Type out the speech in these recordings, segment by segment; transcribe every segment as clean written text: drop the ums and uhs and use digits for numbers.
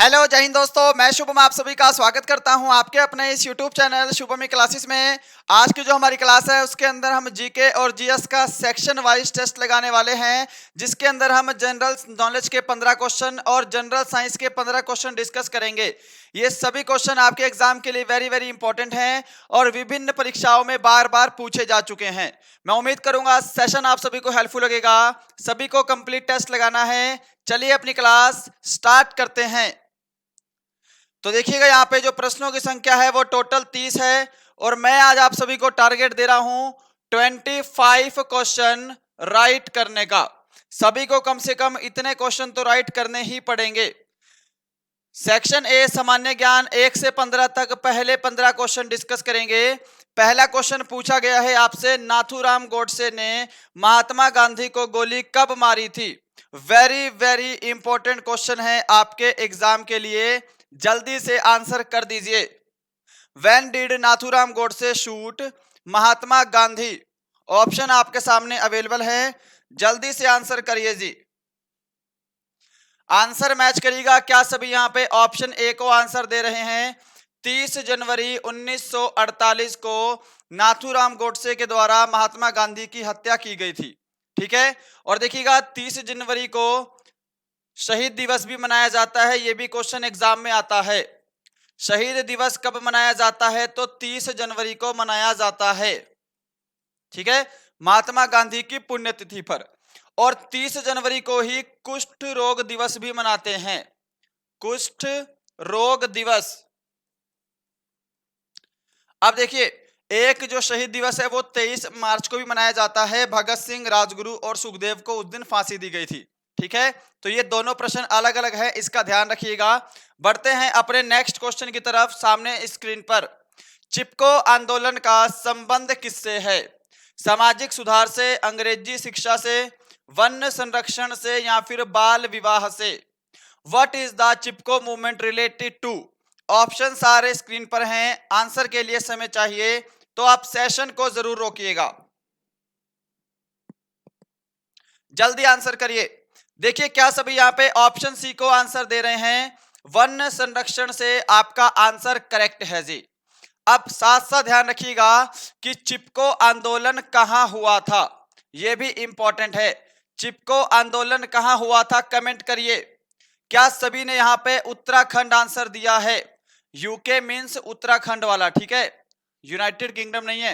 Hello जय हिंद दोस्तों, मैं शुभम आप सभी का स्वागत करता हूं आपके अपने इस यूट्यूब चैनल शुभम क्लासेस में। आज की जो हमारी क्लास है उसके अंदर हम जीके और जीएस का सेक्शन वाइज टेस्ट लगाने वाले हैं, जिसके अंदर हम जनरल नॉलेज के 15 क्वेश्चन और जनरल साइंस के 15 क्वेश्चन डिस्कस करेंगे। ये सभी क्वेश्चन आपके एग्जाम के लिए वेरी वेरी इंपॉर्टेंट हैं और विभिन्न परीक्षाओं में बार बार पूछे जा चुके हैं। मैं उम्मीद करूंगा सेशन आप सभी को हेल्पफुल लगेगा। सभी को कंप्लीट टेस्ट लगाना है। चलिए अपनी क्लास स्टार्ट करते हैं। तो देखिएगा यहाँ पे जो प्रश्नों की संख्या है वो टोटल 30 है और मैं आज आप सभी को टारगेट दे रहा हूं 25 क्वेश्चन राइट करने का। सभी को कम से कम इतने क्वेश्चन तो राइट करने ही पड़ेंगे। सेक्शन ए सामान्य ज्ञान 1 से 15 तक पहले 15 क्वेश्चन डिस्कस करेंगे। पहला क्वेश्चन पूछा गया है आपसे, नाथूराम गोडसे ने महात्मा गांधी को गोली कब मारी थी। वेरी वेरी इंपॉर्टेंट क्वेश्चन है आपके एग्जाम के लिए, जल्दी से आंसर कर दीजिए। When did Nathuram Godse shoot Mahatma Gandhi. Option आपके सामने अवेलेबल है, जल्दी से आंसर करिए जी। आंसर मैच करिएगा क्या सभी यहाँ पे ऑप्शन ए को आंसर दे रहे हैं। 30 जनवरी 1948 को नाथूराम गोडसे के द्वारा महात्मा गांधी की हत्या की गई थी। ठीक है, और देखिएगा 30 जनवरी को शहीद दिवस भी मनाया जाता है, यह भी क्वेश्चन एग्जाम में आता है। शहीद दिवस कब मनाया जाता है तो 30 जनवरी को मनाया जाता है। ठीक है, महात्मा गांधी की पुण्यतिथि पर। और 30 जनवरी को ही कुष्ठ रोग दिवस भी मनाते हैं, कुष्ठ रोग दिवस। अब देखिए, एक जो शहीद दिवस है वो 23 मार्च को भी मनाया जाता है। भगत सिंह, राजगुरु और सुखदेव को उस दिन फांसी दी गई थी। ठीक है, तो ये दोनों प्रश्न अलग अलग है, इसका ध्यान रखिएगा। बढ़ते हैं अपने नेक्स्ट क्वेश्चन की तरफ। सामने स्क्रीन पर चिपको आंदोलन का संबंध किससे है। सामाजिक सुधार से, अंग्रेजी शिक्षा से, वन संरक्षण से या फिर बाल विवाह से। What is the Chipko movement related to. Option सारे स्क्रीन पर हैं। आंसर के लिए समय चाहिए तो आप सेशन को जरूर रोकिएगा, जल्दी आंसर करिए। देखिए क्या सभी यहाँ पे ऑप्शन सी को आंसर दे रहे हैं, वन संरक्षण से आपका आंसर करेक्ट है जी। अब साथ साथ ध्यान रखिएगा कि चिपको आंदोलन कहां हुआ था, यह भी इंपॉर्टेंट है। चिपको आंदोलन कहां हुआ था कमेंट करिए। क्या सभी ने यहां पे उत्तराखंड आंसर दिया है। यूके मींस उत्तराखंड वाला, ठीक है, यूनाइटेड किंगडम नहीं है,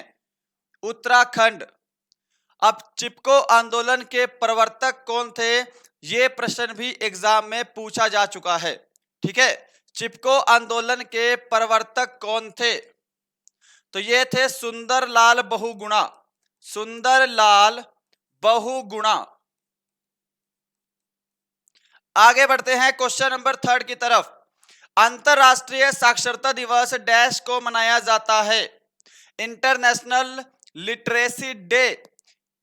उत्तराखंड। अब चिपको आंदोलन के प्रवर्तक कौन थे, यह प्रश्न भी एग्जाम में पूछा जा चुका है। ठीक है, चिपको आंदोलन के प्रवर्तक कौन थे, तो ये थे सुंदरलाल बहुगुणा, सुंदरलाल बहुगुणा। आगे बढ़ते हैं क्वेश्चन नंबर 3 की तरफ। अंतरराष्ट्रीय साक्षरता दिवस डैश को मनाया जाता है। International literacy day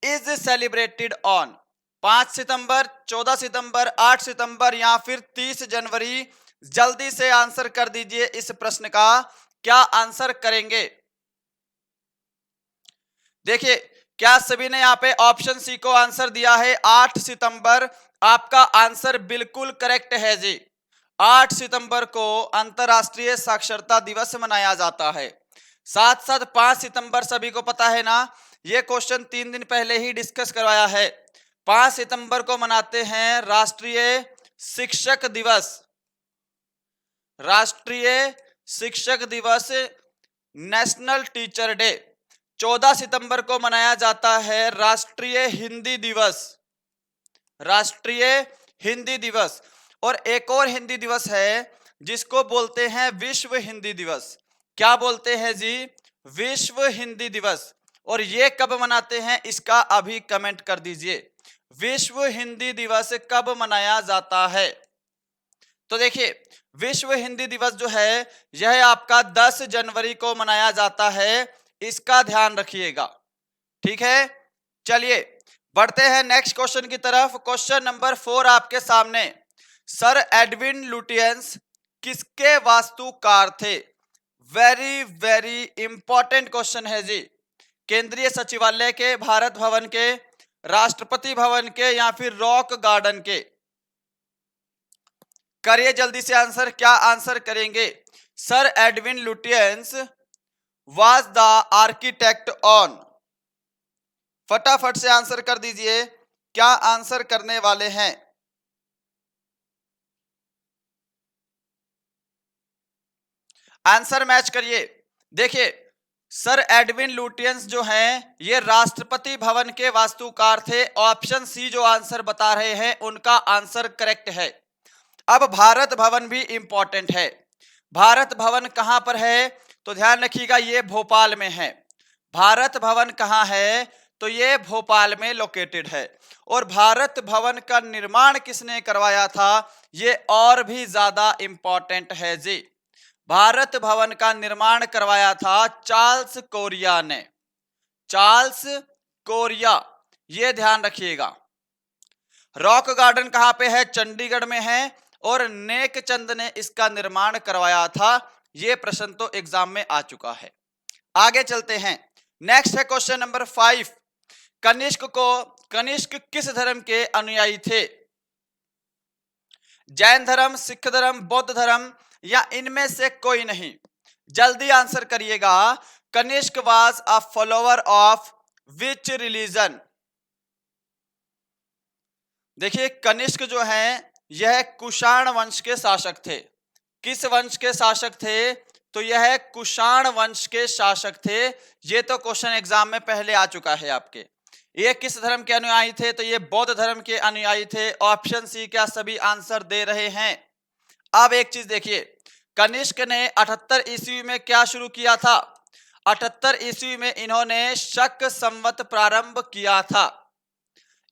is celebrated on 5 सितंबर, 14 सितंबर, 8 सितंबर या फिर 30 जनवरी। जल्दी से आंसर कर दीजिए इस प्रश्न का, क्या आंसर करेंगे। देखिए क्या सभी ने यहाँ पे ऑप्शन सी को आंसर दिया है 8 सितंबर। आपका आंसर बिल्कुल करेक्ट है जी। 8 सितंबर को अंतरराष्ट्रीय साक्षरता दिवस मनाया जाता है। साथ साथ 5 सितंबर सभी को पता है ना, यह क्वेश्चन 3 दिन पहले ही डिस्कस करवाया है। 5 सितंबर को मनाते हैं राष्ट्रीय शिक्षक दिवस, राष्ट्रीय शिक्षक दिवस, नेशनल टीचर डे। 14 सितंबर को मनाया जाता है राष्ट्रीय हिंदी दिवस, राष्ट्रीय हिंदी दिवस। और एक और हिंदी दिवस है जिसको बोलते हैं विश्व हिंदी दिवस। क्या बोलते हैं जी, विश्व हिंदी दिवस। और ये कब मनाते हैं इसका अभी कमेंट कर दीजिए, विश्व हिंदी दिवस कब मनाया जाता है। तो देखिए विश्व हिंदी दिवस जो है यह आपका 10 जनवरी को मनाया जाता है, इसका ध्यान रखिएगा। ठीक है, चलिए बढ़ते हैं नेक्स्ट क्वेश्चन की तरफ। क्वेश्चन नंबर 4 आपके सामने। सर एडविन लुटियंस किसके वास्तुकार थे। वेरी वेरी इंपॉर्टेंट क्वेश्चन है जी। केंद्रीय सचिवालय के, भारत भवन के, राष्ट्रपति भवन के या फिर रॉक गार्डन के। करिए जल्दी से आंसर, क्या आंसर करेंगे? Sir Edwin Lutyens was the architect on. फटाफट से आंसर कर दीजिए, क्या आंसर करने वाले हैं? आंसर मैच करिए। देखिए, सर एडविन लुटियंस जो हैं ये राष्ट्रपति भवन के वास्तुकार थे। ऑप्शन सी जो आंसर बता रहे हैं उनका आंसर करेक्ट है। अब भारत भवन भी इंपॉर्टेंट है। भारत भवन कहां पर है? तो ध्यान रखिएगा, ये भोपाल में है। भारत भवन कहां है? तो ये भोपाल में लोकेटेड है। और भारत भवन का निर्माण किसने करवाया था? ये और भी ज्यादा इंपॉर्टेंट है जी। भारत भवन का निर्माण करवाया था चार्ल्स कोरिया ने। चार्ल्स कोरिया, ये ध्यान रखिएगा। रॉक गार्डन कहां पे है? चंडीगढ़ में है। और नेक चंद ने इसका निर्माण करवाया था। ये प्रश्न तो एग्जाम में आ चुका है। आगे चलते हैं। नेक्स्ट है क्वेश्चन नंबर 5। कनिष्क किस धर्म के अनुयायी थे? जैन धर्म, सिख धर्म, बौद्ध धर्म या इनमें से कोई नहीं? जल्दी आंसर करिएगा। Kanishka was a follower of which religion? देखिए, कनिष्क जो है यह कुषाण वंश के शासक थे। किस वंश के शासक थे? तो यह कुषाण वंश के शासक थे। ये तो क्वेश्चन एग्जाम में पहले आ चुका है आपके। ये किस धर्म के अनुयायी थे? तो ये बौद्ध धर्म के अनुयायी थे। ऑप्शन सी, क्या सभी आंसर दे रहे हैं? अब एक चीज देखिए, कनिष्क ने 78 ईस्वी में क्या शुरू किया था? 78 ईस्वी में इन्होंने शक संवत प्रारंभ किया था।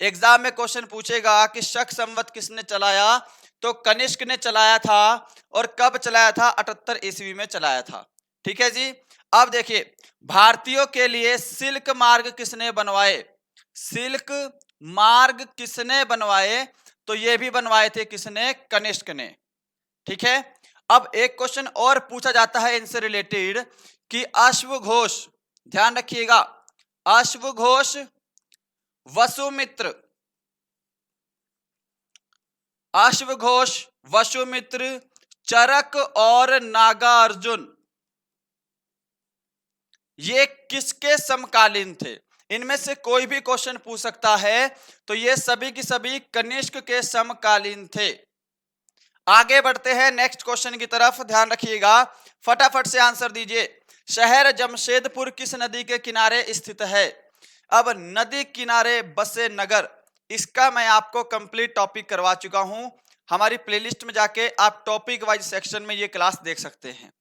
एग्जाम में क्वेश्चन पूछेगा कि शक संवत किसने चलाया? तो कनिष्क ने चलाया था। और कब चलाया था? 78 ईस्वी में चलाया था। ठीक है जी। अब देखिए, भारतीयों के लिए सिल्क मार्ग किसने बनवाए? सिल्क मार्ग किसने बनवाए? तो ये भी बनवाए थे किसने? कनिष्क ने। ठीक है। अब एक क्वेश्चन और पूछा जाता है इनसे रिलेटेड कि अश्वघोष, ध्यान रखिएगा, अश्वघोष, वसुमित्र, अश्वघोष, वसुमित्र, चरक और नागार्जुन, ये किसके समकालीन थे? इनमें से कोई भी क्वेश्चन पूछ सकता है। तो ये सभी की सभी कनिष्क के समकालीन थे। आगे बढ़ते हैं नेक्स्ट क्वेश्चन की तरफ, ध्यान रखिएगा, फटाफट से आंसर दीजिए। शहर जमशेदपुर किस नदी के किनारे स्थित है? अब नदी किनारे बसे नगर, इसका मैं आपको कंप्लीट टॉपिक करवा चुका हूं। हमारी प्लेलिस्ट में जाके आप टॉपिक वाइज सेक्शन में ये क्लास देख सकते हैं।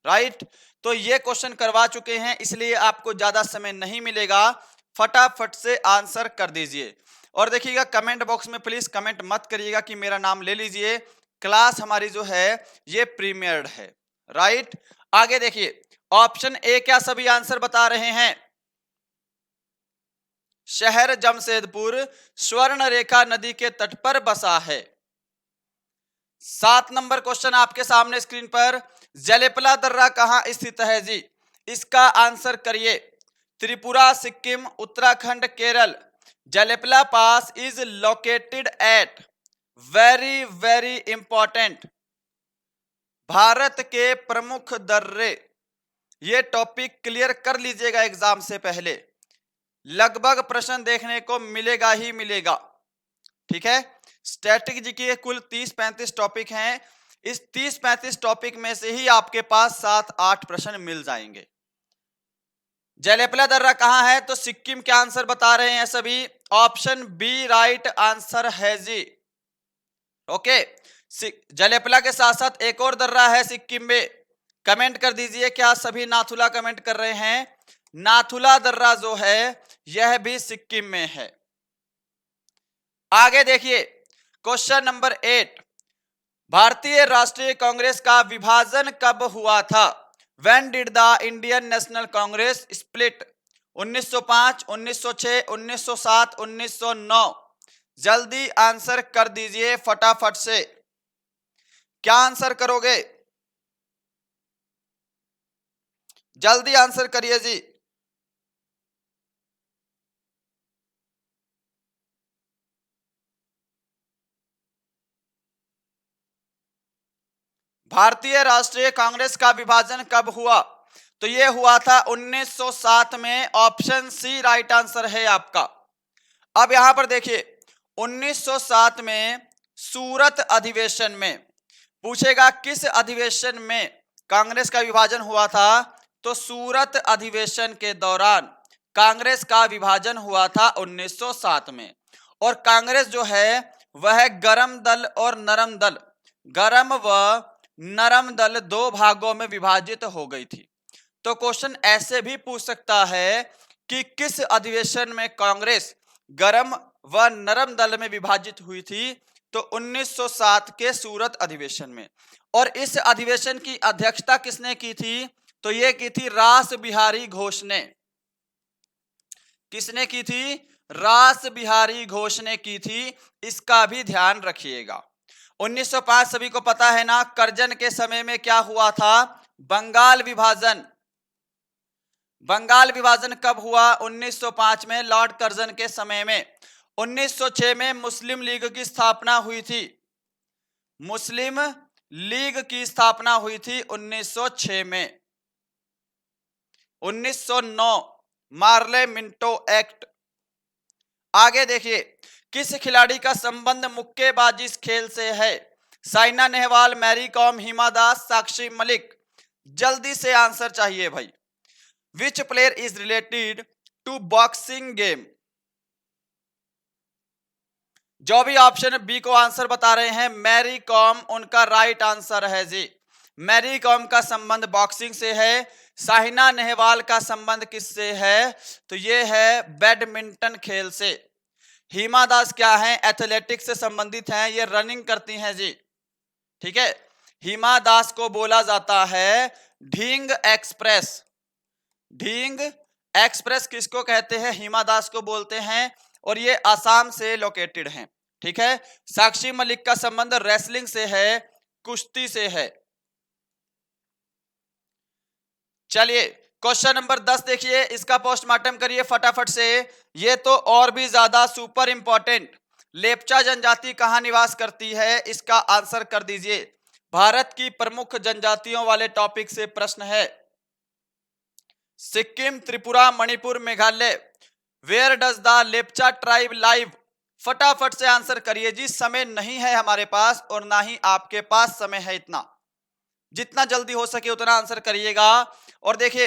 राइट, तो ये क्वेश्चन करवा चुके हैं, इसलिए आपको ज्यादा समय नहीं मिलेगा। फटाफट से आंसर कर दीजिए। और देखिएगा, कमेंट बॉक्स में प्लीज कमेंट मत करिएगा कि मेरा नाम ले लीजिए। क्लास हमारी जो है ये प्रीमियर्ड है। राइट, आगे देखिए, ऑप्शन ए क्या सभी आंसर बता रहे हैं? शहर जमशेदपुर स्वर्ण रेखा नदी के तट पर बसा है। 7 नंबर क्वेश्चन आपके सामने स्क्रीन पर, जलेपला दर्रा कहां स्थित है जी? इसका आंसर करिए। Tripura, Sikkim, Uttarakhand, Kerala. Jelep La pass is located at, very very important, Bharat के प्रमुख दर्रे। ये टॉपिक क्लियर कर लीजिएगा एग्जाम से पहले, लगभग प्रश्न देखने को मिलेगा ही मिलेगा। ठीक है, स्टैटिक जीके के कुल 30-35 टॉपिक हैं। इस 30-35 टॉपिक में से ही आपके पास 7-8 प्रश्न मिल जाएंगे। जलेपला दर्रा कहां है? तो सिक्किम के आंसर बता रहे हैं सभी। ऑप्शन बी राइट आंसर है जी। ओके, जलेपला के साथ साथ एक और दर्रा है सिक्किम में। कमेंट कर दीजिए, क्या सभी नाथुला कमेंट कर रहे हैं? नाथुला दर्रा जो है यह भी सिक्किम में है। आगे देखिए, क्वेश्चन नंबर 8, भारतीय राष्ट्रीय कांग्रेस का विभाजन कब हुआ था? When did the Indian National Congress split? 1905, 1906, 1907, 1909। जल्दी आंसर कर दीजिए फटाफट से। क्या आंसर करोगे? जल्दी आंसर करिए जी। भारतीय राष्ट्रीय कांग्रेस का विभाजन कब हुआ? तो ये हुआ था 1907 में। ऑप्शन सी राइट आंसर है आपका। अब यहां पर देखिए 1907 में सूरत अधिवेशन में पूछेगा किस अधिवेशन में कांग्रेस का विभाजन हुआ था? तो सूरत अधिवेशन के दौरान कांग्रेस का विभाजन हुआ था 1907 में। और कांग्रेस जो है वह गरम दल और नरम दल, गरम व नरम दल दो भागों में विभाजित हो गई थी। तो क्वेश्चन ऐसे भी पूछ सकता है कि किस अधिवेशन में कांग्रेस गरम व नरम दल में विभाजित हुई थी? तो 1907 के सूरत अधिवेशन में। और इस अधिवेशन की अध्यक्षता किसने की थी? तो ये की थी रास बिहारी घोष ने। किसने की थी? रास बिहारी घोष ने की थी। इसका भी ध्यान रखिएगा। 1905 सभी को पता है ना, करजन के समय में क्या हुआ था? बंगाल विभाजन। बंगाल विभाजन कब हुआ? 1905 में, लॉर्ड कर्जन के समय में। 1906 में मुस्लिम लीग की स्थापना हुई थी। मुस्लिम लीग की स्थापना हुई थी 1906 में। 1909 मार्ले मिंटो एक्ट। आगे देखिए किस खिलाड़ी का संबंध मुक्केबाजी खेल से है? साइना नेहवाल, मैरी कॉम, हिमा दास, साक्षी मलिक। जल्दी से आंसर चाहिए भाई। Which player is related to boxing game? जो भी ऑप्शन बी को आंसर बता रहे हैं मैरी कॉम, उनका राइट आंसर है जी। मैरी कॉम का संबंध बॉक्सिंग से है। साइना नेहवाल का संबंध किससे है? तो ये है बैडमिंटन खेल से। हिमा दास क्या है? एथलेटिक्स से संबंधित हैं, ये रनिंग करती हैं जी। ठीक है, हिमा दास को बोला जाता है ढींग एक्सप्रेस। ढींग एक्सप्रेस किसको कहते हैं? हिमा दास को बोलते हैं। और ये आसाम से लोकेटेड हैं। ठीक है, साक्षी मलिक का संबंध रेसलिंग से है, कुश्ती से है। चलिए क्वेश्चन नंबर 10 देखिए, इसका पोस्टमार्टम करिए फटाफट से। ये तो और भी ज्यादा सुपर इंपॉर्टेंट। लेप्चा जनजाति कहां निवास करती है? इसका आंसर कर दीजिए। भारत की प्रमुख जनजातियों वाले टॉपिक से प्रश्न है। Sikkim, Tripura, Manipur, Meghalaya. Where does the Lepcha tribe live? फटाफट से आंसर करिए जी, समय नहीं है हमारे पास और ना ही आपके पास समय है इतना। जितना जल्दी हो सके उतना आंसर करिएगा। और देखिए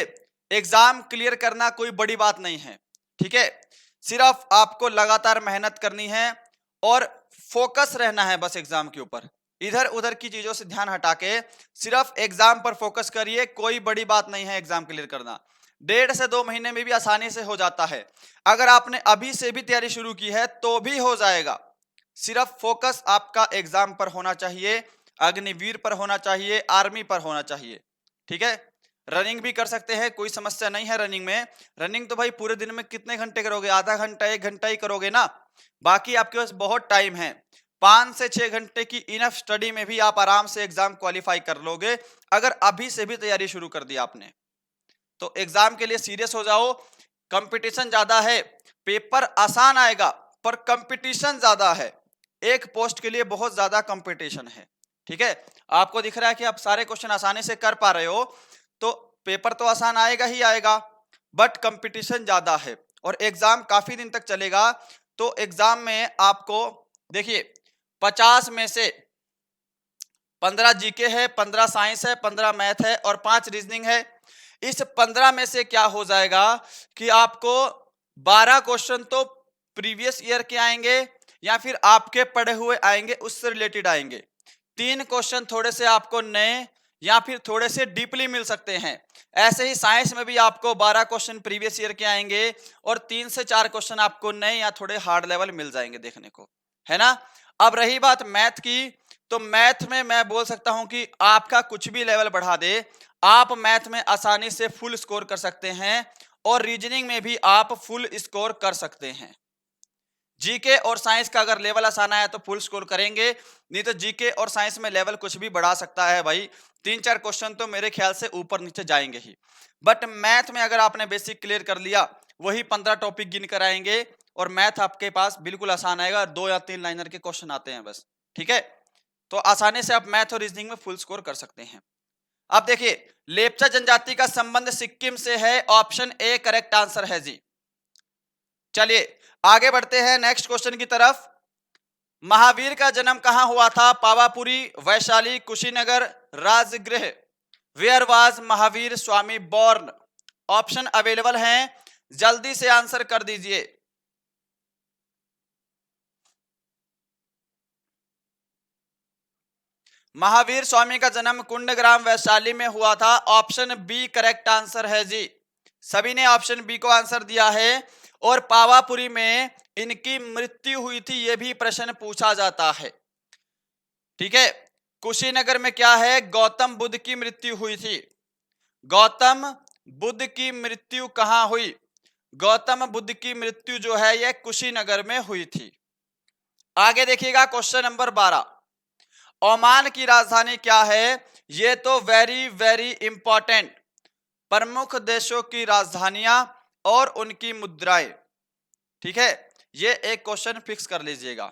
एग्जाम क्लियर करना कोई बड़ी बात नहीं है। ठीक है, सिर्फ आपको लगातार मेहनत करनी है और फोकस रहना है बस एग्जाम के ऊपर। इधर उधर की चीजों से ध्यान हटा के सिर्फ एग्जाम पर फोकस करिए। कोई बड़ी बात नहीं है एग्जाम क्लियर करना। 1.5 से 2 महीने में भी आसानी से हो जाता है। अगर आपने अभी से भी तैयारी शुरू की है तो भी हो जाएगा। सिर्फ फोकस आपका एग्जाम पर होना चाहिए, अग्निवीर पर होना चाहिए, आर्मी पर होना चाहिए। ठीक है, रनिंग भी कर सकते हैं, कोई समस्या नहीं है रनिंग में। रनिंग तो भाई पूरे दिन में कितने घंटे करोगे? आधा घंटा 1 घंटा ही करोगे ना। बाकी आपके पास बहुत टाइम है। 5 से 6 घंटे की इनफ स्टडी में भी आप आराम से एग्जाम क्वालिफाई कर लोगे अगर अभी से भी तैयारी शुरू कर दी आपने। तो एग्जाम के लिए सीरियस हो जाओ। कंपटीशन ज्यादा है, पेपर आसान आएगा पर कंपटीशन ज्यादा है। एक पोस्ट के लिए बहुत ज्यादा कंपटीशन है। ठीक है, आपको दिख रहा है कि आप सारे क्वेश्चन आसानी से कर पा रहे हो, तो पेपर तो आसान आएगा ही आएगा, बट कंपटीशन ज्यादा है और एग्जाम काफी दिन तक चलेगा। तो एग्जाम में आपको देखिए 50 में से 15 जीके है, 15 साइंस है, 15 मैथ है और 5 रीजनिंग है। इस 15 में से क्या हो जाएगा कि आपको 12 क्वेश्चन तो प्रीवियस ईयर के आएंगे या फिर आपके पढ़े हुए आएंगे, उससे रिलेटेड आएंगे। 3 क्वेश्चन थोड़े से आपको नए या फिर थोड़े से डीपली मिल सकते हैं। ऐसे ही साइंस में भी आपको 12 क्वेश्चन प्रीवियस ईयर के आएंगे और 3 से 4 क्वेश्चन आपको नए या थोड़े हार्ड लेवल मिल जाएंगे देखने को, है ना। अब रही बात मैथ की, तो मैथ में मैं बोल सकता हूं कि आपका कुछ भी लेवल बढ़ा दे, आप मैथ में आसानी से फुल स्कोर कर सकते हैं और रीजनिंग में भी आप फुल स्कोर कर सकते हैं। जीके और साइंस का अगर लेवल आसान आया तो फुल स्कोर करेंगे, नहीं तो जीके और साइंस में लेवल कुछ भी बढ़ा सकता है भाई। 3-4 क्वेश्चन तो मेरे ख्याल से ऊपर नीचे जाएंगे ही, बट मैथ में अगर आपने बेसिक क्लियर कर लिया, वही 15 टॉपिक गिन कर आएंगे और मैथ आपके पास बिल्कुल आसान आएगा। 2 या 3 लाइनर के क्वेश्चन आते हैं बस। ठीक है, तो आसानी से आप मैथ और रीजनिंग में फुल स्कोर कर सकते हैं। अब देखिए, लेप्चा जनजाति का संबंध सिक्किम से है, ऑप्शन ए करेक्ट आंसर है जी। चलिए आगे बढ़ते हैं नेक्स्ट क्वेश्चन की तरफ। महावीर का जन्म कहां हुआ था? Pawapuri, Vaishali, Kushinagar, Rajgriha. Where was Mahavir Swami born? Option available हैं, जल्दी से आंसर कर दीजिए। महावीर स्वामी का जन्म कुंडग्राम वैशाली में हुआ था, ऑप्शन बी करेक्ट आंसर है जी। सभी ने ऑप्शन बी को आंसर दिया है। और पावापुरी में इनकी मृत्यु हुई थी, यह भी प्रश्न पूछा जाता है। ठीक है, कुशीनगर में क्या है? गौतम बुद्ध की मृत्यु हुई थी। गौतम बुद्ध की मृत्यु कहां हुई? गौतम बुद्ध की मृत्यु जो है यह कुशीनगर में हुई थी। आगे देखिएगा क्वेश्चन नंबर 12। ओमान की राजधानी क्या है? ये तो वेरी वेरी इंपॉर्टेंट। प्रमुख देशों की राजधानियां और उनकी मुद्राएं। ठीक है, ये एक क्वेश्चन फिक्स कर लीजिएगा।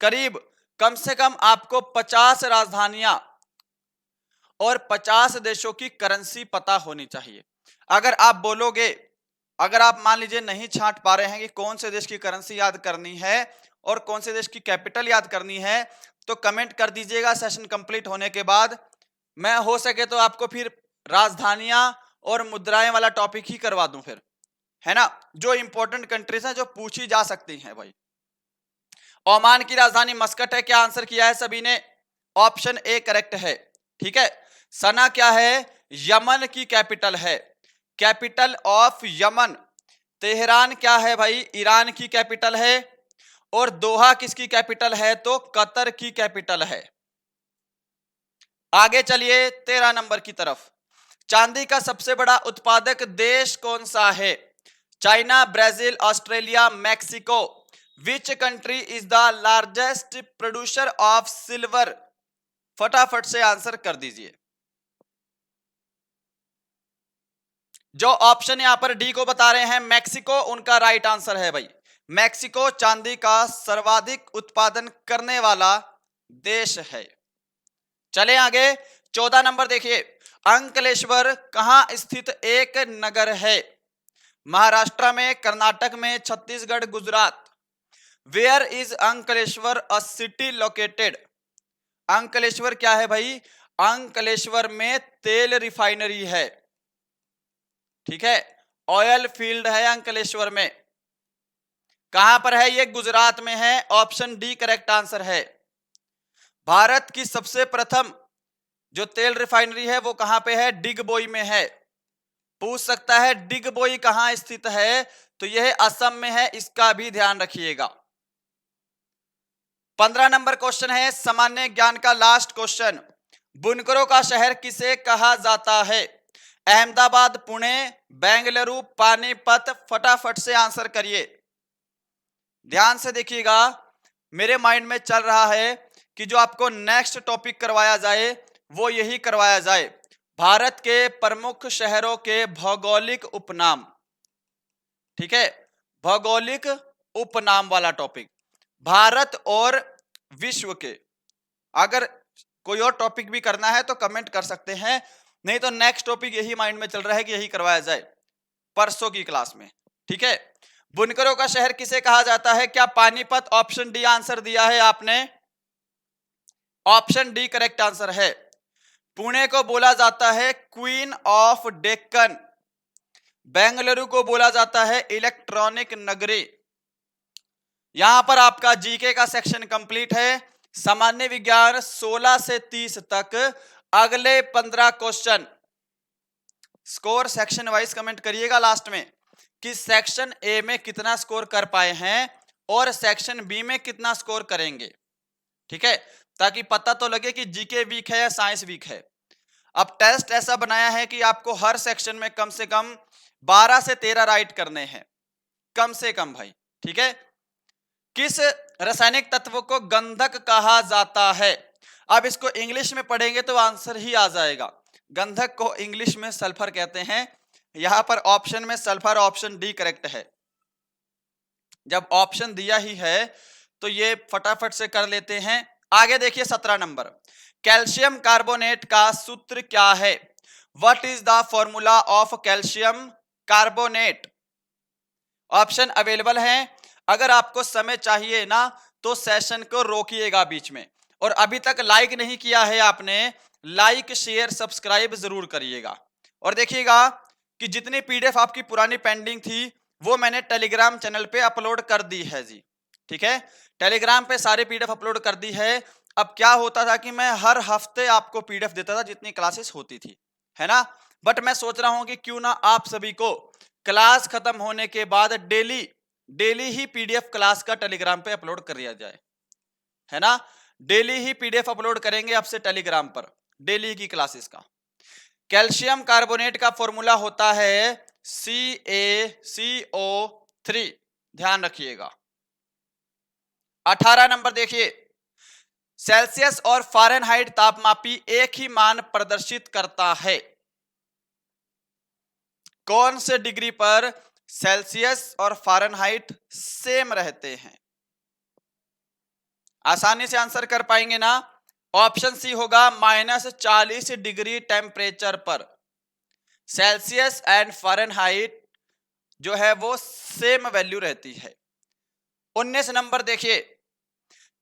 करीब कम से कम आपको 50 राजधानियां और 50 देशों की करेंसी पता होनी चाहिए। अगर आप बोलोगे, अगर आप मान लीजिए नहीं छांट पा रहे हैं कि कौन से देश की करेंसी याद करनी है और कौन से देश की कैपिटल याद करनी है, तो कमेंट कर दीजिएगा। सेशन कंप्लीट होने के बाद मैं हो सके तो आपको फिर राजधानियां और मुद्राएं वाला टॉपिक ही करवा दूं फिर, है ना, जो इंपॉर्टेंट कंट्रीज हैं जो पूछी जा सकती हैं भाई। ओमान की राजधानी मस्कट है, क्या आंसर किया है सभी ने? ऑप्शन ए करेक्ट है। ठीक है, सना क्या है? यमन की कैपिटल है, कैपिटल ऑफ यमन। तेहरान क्या है भाई? ईरान की कैपिटल है। और दोहा किसकी कैपिटल है? तो कतर की कैपिटल है। आगे चलिए 13 नंबर की तरफ। चांदी का सबसे बड़ा उत्पादक देश कौन सा है? China, Brazil, Australia, Mexico. Which country is the largest producer of silver? फटाफट से आंसर कर दीजिए। जो ऑप्शन यहां पर डी को बता रहे हैं मैक्सिको, उनका राइट आंसर है भाई। मैक्सिको चांदी का सर्वाधिक उत्पादन करने वाला देश है। चले आगे 14 नंबर देखिए। अंकलेश्वर कहां स्थित एक नगर है? महाराष्ट्र में, कर्नाटक में, Chhattisgarh, Gujarat. Where is Ankleshwar a city located? Ankleshwar क्या है भाई? अंकलेश्वर में तेल रिफाइनरी है। ठीक है, ऑयल फील्ड है अंकलेश्वर में। कहां पर है ये? गुजरात में है, ऑप्शन डी करेक्ट आंसर है। भारत की सबसे प्रथम जो तेल रिफाइनरी है वो कहां पे है? डिगबोई में है। पूछ सकता है डिगबोई कहां स्थित है, तो यह असम में है, इसका भी ध्यान रखिएगा। 15 नंबर क्वेश्चन है सामान्य ज्ञान का लास्ट क्वेश्चन। बुनकरों का शहर किसे कहा जाता है? अहमदाबाद, पुणे, बेंगलुरु, पानीपत। फटाफट से आंसर करिए। ध्यान से देखिएगा, मेरे माइंड में चल रहा है कि जो आपको नेक्स्ट टॉपिक करवाया जाए वो यही करवाया जाए, भारत के प्रमुख शहरों के भौगोलिक उपनाम। ठीक है, भौगोलिक उपनाम वाला टॉपिक, भारत और विश्व के। अगर कोई और टॉपिक भी करना है तो कमेंट कर सकते हैं, नहीं तो नेक्स्ट टॉपिक यही माइंड में चल रहा है कि यही करवाया जाए परसों की क्लास में। ठीक है, बुनकरों का शहर किसे कहा जाता है? क्या पानीपत? ऑप्शन डी आंसर दिया है आपने, ऑप्शन डी करेक्ट आंसर है। पुणे को बोला जाता है क्वीन ऑफ डेक्कन। बेंगलुरु को बोला जाता है इलेक्ट्रॉनिक नगरी। यहां पर आपका जीके का सेक्शन कंप्लीट है। सामान्य विज्ञान 16 से 30 तक, अगले 15 question. Score section wise comment करिएगा लास्ट में कि सेक्शन ए में कितना स्कोर कर पाए हैं और सेक्शन बी में कितना स्कोर करेंगे। ठीक है, ताकि पता तो लगे कि जीके वीक है या साइंस वीक है। अब टेस्ट ऐसा बनाया है कि आपको हर सेक्शन में कम से कम 12 से 13 राइट करने हैं, कम से कम भाई। ठीक है, किस रासायनिक तत्व को गंधक कहा जाता है? अब इसको इंग्लिश में पढ़ेंगे तो आंसर ही आ जाएगा। गंधक को इंग्लिश में सल्फर कहते हैं। यहां पर ऑप्शन में सल्फर, ऑप्शन डी करेक्ट है। जब ऑप्शन दिया ही है तो ये फटाफट से कर लेते हैं। आगे देखिए 17 नंबर, कैल्शियम कार्बोनेट का सूत्र क्या है? What is the formula of calcium carbonate? Option available हैं। अगर आपको समय चाहिए ना तो सेशन को रोकिएगा बीच में, और अभी तक लाइक नहीं किया है आपने, लाइक शेयर सब्सक्राइब जरूर करिएगा। और देखिएगा कि जितनी पीडीएफ आपकी पुरानी पेंडिंग थी वो मैंने टेलीग्राम चैनल पे अपलोड कर दी है जी, ठीक है, टेलीग्राम पे सारे पीडीएफ अपलोड कर दी है। अब क्या होता था कि मैं हर हफ्ते आपको पीडीएफ देता था जितनी क्लासेस होती थी, है ना, बट मैं सोच रहा हूं कि क्यों ना आप सभी को क्लास खत्म होने के बाद डेली डेली ही पीडीएफ क्लास का टेलीग्राम पे अपलोड कर दिया जाए, है ना, डेली ही पीडीएफ अपलोड करेंगे आपसे टेलीग्राम पर, डेली की क्लासेस का। कैल्शियम कार्बोनेट का फॉर्मूला होता है CaCO3, ध्यान रखिएगा। 18 नंबर देखिए, सेल्सियस और फ़ारेनहाइट तापमापी एक ही मान प्रदर्शित करता है। कौन से डिग्री पर सेल्सियस और फ़ारेनहाइट सेम रहते हैं? आसानी से आंसर कर पाएंगे ना? ऑप्शन सी होगा -40 डिग्री टेम्परेचर पर सेल्सियस एंड फ़ारेनहाइट जो है वो सेम वैल्यू रहती है। 19 नंबर देखिए,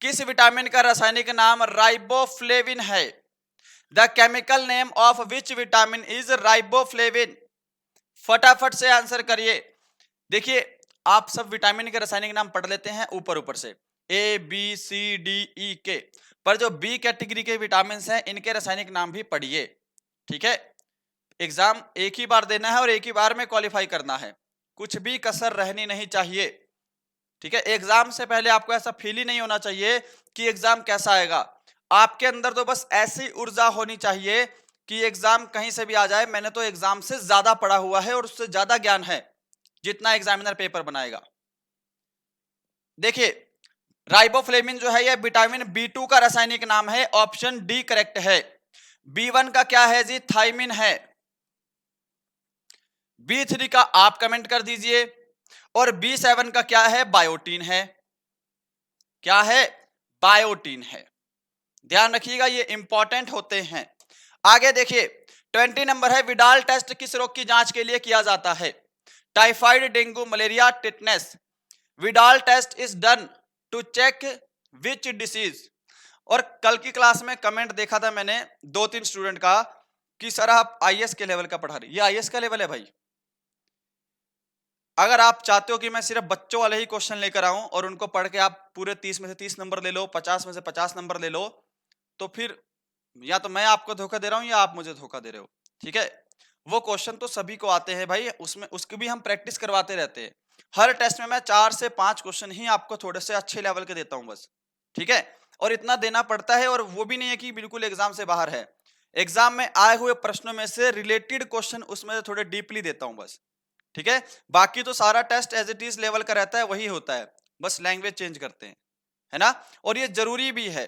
किस विटामिन का रासायनिक नाम राइबोफ्लेविन है? The chemical name of which vitamin is riboflavin? फटाफट से आंसर करिए। देखिए आप सब विटामिन के रासायनिक नाम पढ़ लेते हैं ऊपर ऊपर से, ABCDE के, पर जो बी कैटेगरी के विटामिन हैं इनके रासायनिक नाम भी पढ़िए, ठीक है। एग्जाम एक ही बार देना है और एक ही बार में क्वालिफाई करना है, कुछ भी कसर रहनी नहीं चाहिए, ठीक है। एग्जाम से पहले आपको ऐसा फील ही नहीं होना चाहिए कि एग्जाम कैसा आएगा। आपके अंदर तो बस ऐसी ऊर्जा होनी चाहिए कि एग्जाम कहीं से भी आ जाए, मैंने तो एग्जाम से ज्यादा पढ़ा हुआ है और उससे ज्यादा ज्ञान है जितना एग्जामिनर पेपर बनाएगा। देखिए राइबोफ्लेविन जो है यह विटामिन B2 का रासायनिक नाम है, ऑप्शन डी करेक्ट है। B1 का क्या है जी? थाइमिन है। B3 का आप कमेंट कर दीजिए, और B7 का क्या है? बायोटीन है। क्या है? बायोटीन है। ध्यान रखिएगा ये इंपॉर्टेंट होते हैं। आगे देखिए 20 नंबर है, विडाल टेस्ट किस रोग की जांच के लिए किया जाता है? Typhoid, dengue, malaria, tetanus. Widal test is done to check which disease. और कल की क्लास में कमेंट देखा था मैंने 2-3 स्टूडेंट का कि सर आप आईएएस के लेवल का पढ़ा रहे। ये आईएएस का लेवल है भाई। अगर आप चाहते हो कि मैं सिर्फ बच्चों वाले ही क्वेश्चन लेकर आऊं और उनको पढ़ के आप पूरे 30 में से 30 नंबर ले लो, 50 में से 50 नंबर ले लो, तो फिर या तो मैं आपको धोखा दे रहा हूं या आप मुझे धोखा दे रहे हो, ठीक है। वो क्वेश्चन तो सभी को आते हैं भाई, उसमें उसकी भी हम प्रैक्टिस करवाते रहते हैं। हर टेस्ट में मैं 4 से 5 क्वेश्चन ही आपको थोड़े से अच्छे लेवल के देता हूं बस, ठीक है। और इतना देना पड़ता है, और वो भी नहीं है कि बिल्कुल एग्जाम से बाहर है। एग्जाम में आए हुए प्रश्नों में से रिलेटेड क्वेश्चन उसमें थोड़े डीपली देता हूं बस, ठीक है। बाकी तो सारा test as it is level का रहता है, वही होता है, बस लैंग्वेज चेंज करते हैं, है ना। और ये जरूरी भी है।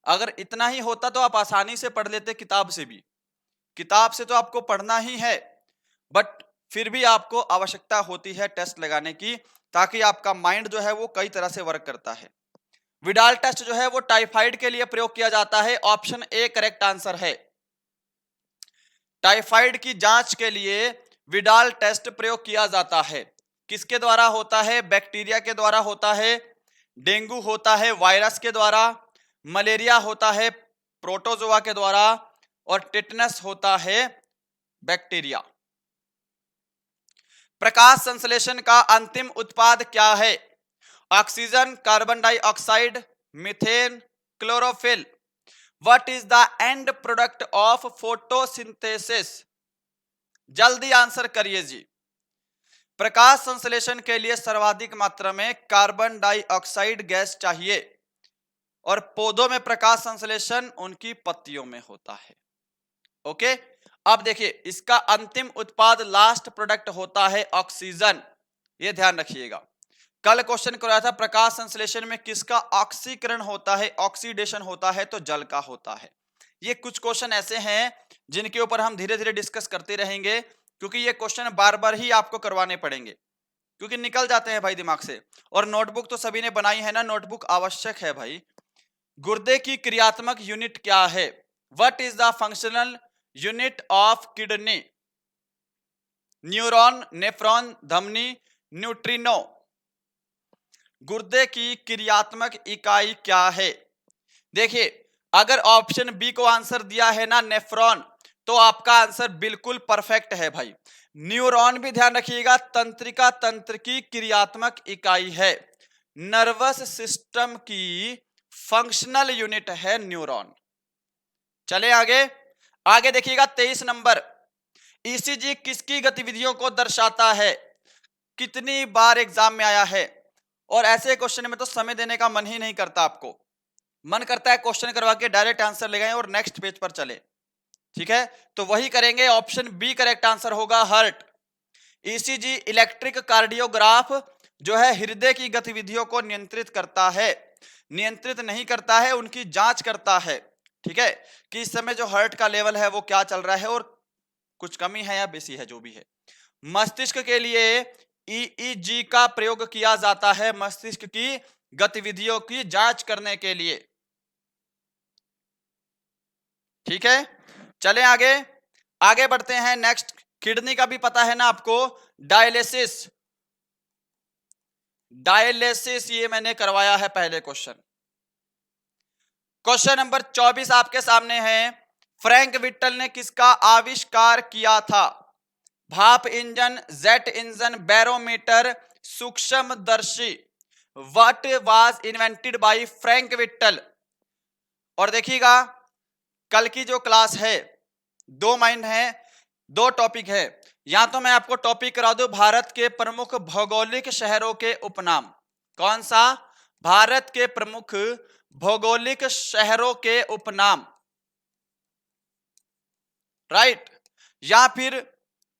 अगर इतना ही होता तो आप आसानी से पढ़ लेते किताब से भी। किताब से तो आपको पढ़ना ही है, बट फिर भी आपको आवश्यकता होती है टेस्ट लगाने की, ताकि आपका माइंड जो है वो कई तरह से वर्क करता है। विडाल टेस्ट जो है वो टाइफाइड के लिए प्रयोग किया जाता है, ऑप्शन ए करेक्ट आंसर है। टाइफाइड की जांच के लिए विडाल टेस्ट प्रयोग किया जाता है। किसके द्वारा होता है? बैक्टीरिया के द्वारा होता है, डेंगू होता है वायरस के द्वारा, मलेरिया होता है प्रोटोजोआ के द्वारा, और टिटनेस होता है बैक्टीरिया। प्रकाश संश्लेषण का अंतिम उत्पाद क्या है? Oxygen, carbon dioxide, methane, chlorophyll. What is the end product of photosynthesis? जल्दी आंसर करिए जी। प्रकाश संश्लेषण के लिए सर्वाधिक मात्रा में कार्बन डाइऑक्साइड गैस चाहिए, और पौधों में प्रकाश संश्लेषण उनकी पत्तियों में होता है। ओके, अब देखिए इसका अंतिम उत्पाद लास्ट प्रोडक्ट होता है ऑक्सीजन। ये ध्यान रखिएगा। कल क्वेश्चन कराया था प्रकाश संश्लेषण में किसका ऑक्सीकरण होता है, ऑक्सीडेशन होता है, तो जल का होता है। ये कुछ क्वेश्चन ऐसे हैं जिनके ऊपर हम धीरे धीरे डिस्कस करते रहेंगे, क्योंकि ये क्वेश्चन बार बार ही आपको करवाने पड़ेंगे, क्योंकि निकल जाते हैं भाई दिमाग से। और नोटबुक तो सभी ने बनाई है ना, नोटबुक आवश्यक है भाई। गुर्दे की क्रियात्मक यूनिट क्या है? What is the functional unit of kidney? Neuron, nephron, धमनी, न्यूट्रिनो। गुर्दे की क्रियात्मक इकाई क्या है? देखिए, अगर ऑप्शन बी को आंसर दिया है ना नेफ्रॉन, तो आपका आंसर बिल्कुल परफेक्ट है भाई। न्यूरॉन भी ध्यान रखिएगा, तंत्रिका तंत्र की क्रियात्मक इकाई है। नर्वस सिस्टम की फंक्शनल यूनिट है न्यूरॉन। चले आगे, आगे देखिएगा 23 नंबर। ईसीजी किसकी गतिविधियों को दर्शाता है? कितनी बार एग्जाम में आया है, और ऐसे क्वेश्चन में तो समय देने का मन ही नहीं करता, आपको मन करता है क्वेश्चन करवा के डायरेक्ट आंसर ले गए और नेक्स्ट पेज पर चले। ठीक है, तो वही करेंगे। ऑप्शन बी करेक्ट आंसर होगा, हार्ट। ईसीजी इलेक्ट्रिक कार्डियोग्राफ जो है हृदय की गतिविधियों को नियंत्रित करता है, नियंत्रित नहीं करता है, उनकी जांच करता है। ठीक है, कि इस समय जो हार्ट का लेवल है वो क्या चल रहा है और कुछ कमी है या बेसी है, जो भी है। मस्तिष्क के लिए ईईजी का प्रयोग किया जाता है, मस्तिष्क की गतिविधियों की जांच करने के लिए। ठीक है, चलें आगे, आगे बढ़ते हैं। नेक्स्ट, किडनी का भी पता है ना आपको, डायलिसिस। डायलिसिस ये मैंने करवाया है पहले क्वेश्चन। क्वेश्चन नंबर 24 आपके सामने है। फ्रैंक विट्टल ने किसका आविष्कार किया था? भाप इंजन, जेट इंजन, बैरोमीटर, सूक्ष्मदर्शी। What was invented by Frank Whittle? और देखिएगा, कल की जो क्लास है, दो माइंड है, दो टॉपिक है। या तो मैं आपको टॉपिक करा दूं भारत के प्रमुख भौगोलिक शहरों के उपनाम। कौन सा? भारत के प्रमुख भौगोलिक शहरों के उपनाम, राइट। या फिर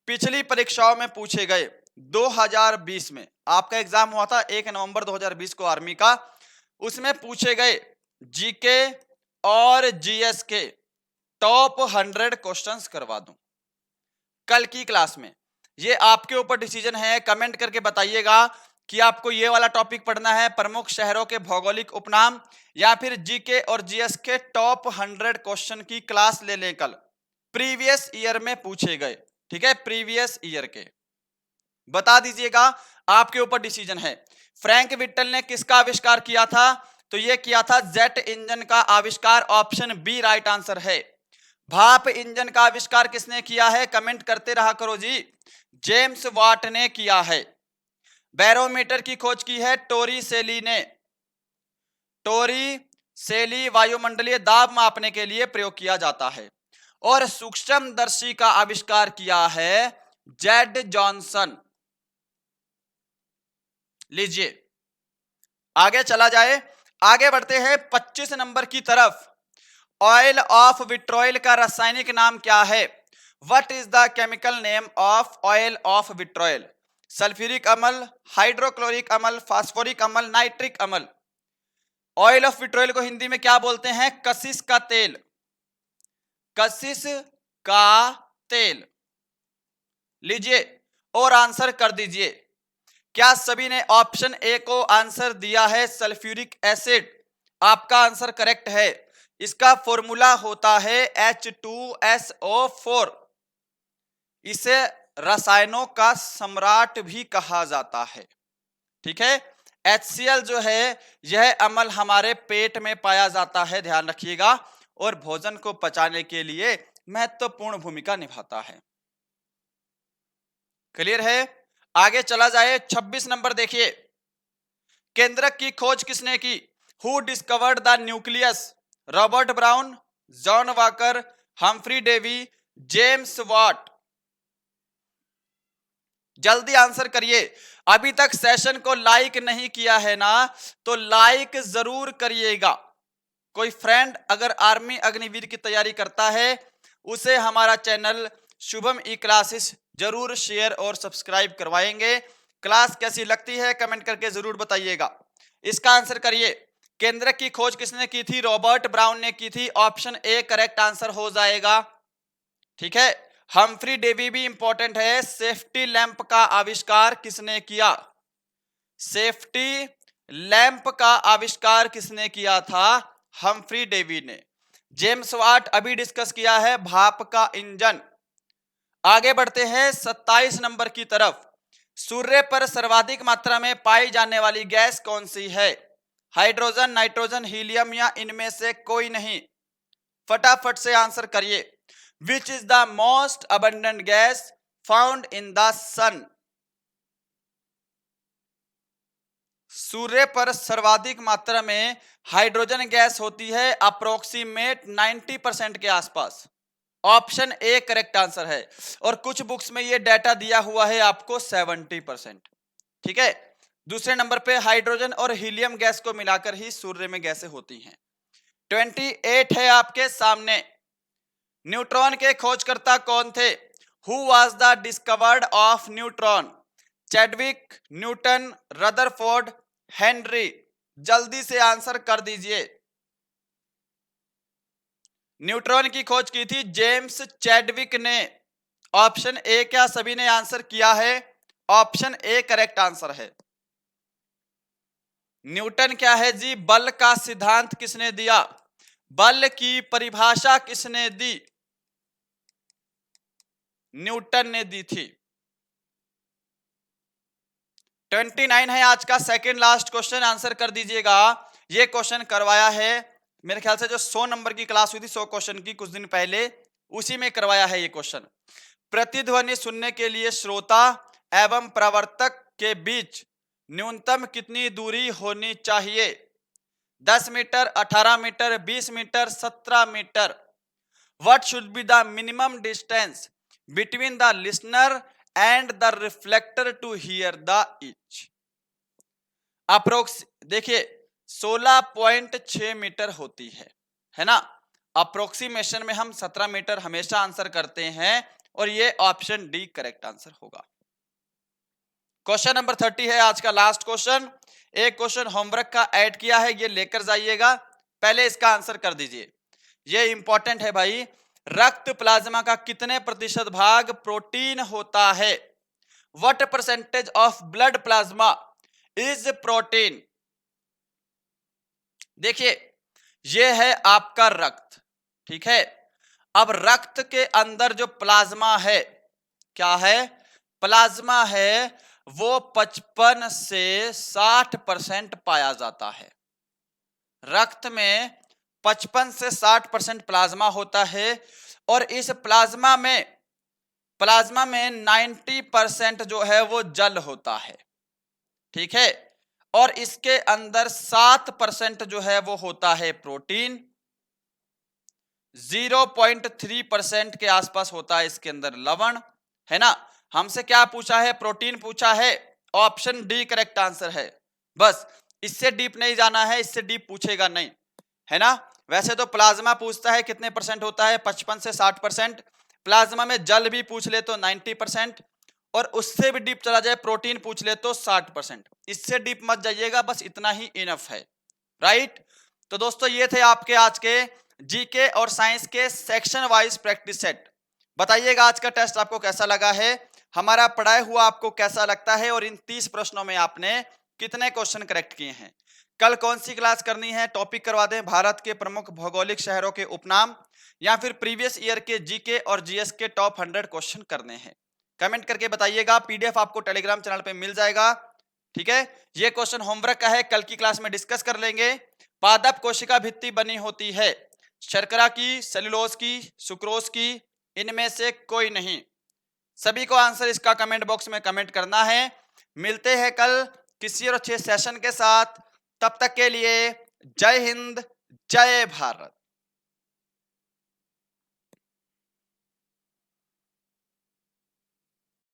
पिछली परीक्षाओं में पूछे गए 2020 में आपका एग्जाम हुआ था 1 नवंबर 2020 को आर्मी का, उसमें पूछे गए जीके और जीएस के टॉप 100 क्वेश्चंस करवा दूं कल की क्लास में। ये आपके ऊपर डिसीजन है, कमेंट करके बताइएगा कि आपको ये वाला टॉपिक पढ़ना है, प्रमुख शहरों के भौगोलिक उपनाम, या फिर जीके और जीएस के टॉप 100 क्वेश्चन की क्लास ले लें कल, प्रीवियस ईयर में पूछे गए। ठीक है, प्रीवियस ईयर के बता दीजिएगा, आपके ऊपर डिसीजन है। फ्रैंक विट्टल ने किसका आविष्कार किया था? तो ये किया था जेट इंजन का आविष्कार, ऑप्शन बी राइट आंसर है। भाप इंजन का आविष्कार किसने किया है? कमेंट करते रहा करो जी। जेम्स वाट ने किया है। बैरोमीटर की खोज की है टोरी सेली ने। टोरी सेली वायुमंडलीय दाब मापने के लिए प्रयोग किया जाता है। और सूक्ष्मदर्शी का आविष्कार किया है जेड जॉनसन। लीजिए, आगे चला जाए, आगे बढ़ते हैं 25 नंबर की तरफ। ऑयल ऑफ विट्रोइल का रासायनिक नाम क्या है? What is the chemical name of oil of vitriol? Sulphuric अम्ल, हाइड्रोक्लोरिक अम्ल, फास्फोरिक अम्ल, नाइट्रिक अम्ल। ऑयल ऑफ विट्रोइल को हिंदी में क्या बोलते हैं? कशिश का तेल। कशिश का तेल। लीजिए और आंसर कर दीजिए। क्या सभी ने ऑप्शन ए को आंसर दिया है? सल्फ्यूरिक एसिड आपका आंसर करेक्ट है। इसका फॉर्मूला होता है H2SO4। इसे रसायनों का सम्राट भी कहा जाता है। ठीक है, HCl जो है यह अम्ल हमारे पेट में पाया जाता है, ध्यान रखिएगा, और भोजन को पचाने के लिए महत्वपूर्ण भूमिका निभाता है। क्लियर है? आगे चला जाए, 26 नंबर देखिए। केंद्रक की खोज किसने की? Who discovered the nucleus? Robert Brown, John Walker, Humphry Davy, James Watt. जल्दी आंसर करिए। अभी तक सेशन को लाइक नहीं किया है ना, तो लाइक जरूर करिएगा। कोई फ्रेंड अगर आर्मी अग्निवीर की तैयारी करता है, उसे हमारा चैनल शुभम ई क्लासेस जरूर शेयर और सब्सक्राइब करवाएंगे। क्लास कैसी लगती है कमेंट करके जरूर बताइएगा। इसका आंसर करिए। केंद्रक की खोज किसने की थी? रॉबर्ट ब्राउन ने की थी। ऑप्शन ए करेक्ट आंसर हो जाएगा। ठीक है, हम्फ्री डेवी भी इंपॉर्टेंट है। सेफ्टी लैंप का आविष्कार किसने किया? सेफ्टी लैंप का आविष्कार किसने किया था? हम्फ्री डेवी ने। जेम्स वाट अभी डिस्कस किया है भाप का इंजन। आगे बढ़ते हैं 27 नंबर की तरफ। सूर्य पर सर्वाधिक मात्रा में पाई जाने वाली गैस कौन सी है? हाइड्रोजन, नाइट्रोजन, हीलियम या इनमें से कोई नहीं? फटाफट से आंसर करिए। Which is the most abundant gas found in the sun? सूर्य पर सर्वाधिक मात्रा में हाइड्रोजन गैस होती है, अप्रोक्सीमेट 90% के आसपास। ऑप्शन ए करेक्ट आंसर है। और कुछ बुक्स में ये डाटा दिया हुआ है आपको 70%। ठीक है। दूसरे नंबर पे हाइड्रोजन और हीलियम गैस को मिलाकर ही सूर्य में गैसें होती हैं। 28 है आपके सामने। न्यूट्रॉन के खोजकर्ता कौन थे? Who was the discovered of neutron? Chadwick, Newton, Rutherford, Henry? जल्दी से आंसर कर दीजिए। न्यूट्रॉन की खोज की थी जेम्स चैडविक ने। ऑप्शन ए क्या सभी ने आंसर किया है? ऑप्शन ए करेक्ट आंसर है। न्यूटन क्या है जी? बल का सिद्धांत किसने दिया? बल की परिभाषा किसने दी? न्यूटन ने दी थी। 29 है आज का सेकंड लास्ट क्वेश्चन, आंसर कर दीजिएगा। ये क्वेश्चन करवाया है मेरे ख्याल से जो 100 नंबर की क्लास हुई थी 100 क्वेश्चन की कुछ दिन पहले, उसी में करवाया है ये क्वेश्चन। प्रतिध्वनि सुनने के लिए श्रोता एवं प्रवर्तक के बीच न्यूनतम कितनी दूरी होनी चाहिए? 10 meter, 18 meter, 20 meter, 17 meter? What should be the minimum distance between the listener and the reflector to hear the echo? Approx देखिए 16.6 मीटर होती है ना। अप्रोक्सीमेशन में हम 17 मीटर हमेशा आंसर करते हैं और ये ऑप्शन डी करेक्ट आंसर होगा। क्वेश्चन नंबर 30 है आज का लास्ट क्वेश्चन। एक क्वेश्चन होमवर्क का ऐड किया है, ये लेकर जाइएगा। पहले इसका आंसर कर दीजिए, ये इंपॉर्टेंट है भाई। रक्त प्लाज्मा का कितने प्रतिशत भाग प्रोटीन होता है? What percentage of blood plasma is protein? देखिए ये है आपका रक्त, ठीक है। अब रक्त के अंदर जो प्लाज्मा है, क्या है? प्लाज्मा है, वो 55 से 60% पाया जाता है। रक्त में 55 से 60% प्लाज्मा होता है और इस प्लाज्मा में 90% जो है वो जल होता है, ठीक है। और इसके अंदर 7% जो है वो होता है प्रोटीन, 0.3% के आसपास होता है इसके अंदर लवण, है ना। हमसे क्या पूछा है? प्रोटीन पूछा है। ऑप्शन डी करेक्ट आंसर है। बस इससे डीप नहीं जाना है, इससे डीप पूछेगा नहीं, है ना। वैसे तो प्लाज्मा पूछता है कितने परसेंट होता है, 55 से 60%। प्लाज्मा में जल भी पूछ ले तो 90%, और उससे भी डीप चला जाए प्रोटीन पूछ ले तो 60%। इससे डीप मत जाइएगा, बस इतना ही इनफ है, राइट। तो दोस्तों ये थे आपके आज के जीके और साइंस के सेक्शन वाइज प्रैक्टिस सेट। बताइएगा आज का टेस्ट आपको कैसा लगा है, हमारा पढ़ाया हुआ आपको कैसा लगता है, और इन 30 प्रश्नों में आपने कितने क्वेश्चन करेक्ट किए हैं। कल कौन सी क्लास करनी है? टॉपिक करवा दें भारत के प्रमुख भौगोलिक शहरों के उपनाम, या फिर प्रीवियस ईयर के जीके और जीएस के टॉप 100 क्वेश्चन करने हैं। कमेंट करके बताइएगा। पीडीएफ आपको टेलीग्राम चैनल पे मिल जाएगा, ठीक है। ये क्वेश्चन होमवर्क का है, कल की क्लास में डिस्कस कर लेंगे। पादप कोशिका भित्ति बनी होती है शर्करा की, सेलुलोज की, सुक्रोज की, इनमें से कोई नहीं। सभी को आंसर इसका कमेंट बॉक्स में कमेंट करना है। मिलते हैं कल किसी और अच्छे सेशन के साथ, तब तक के लिए जय हिंद, जय भारत।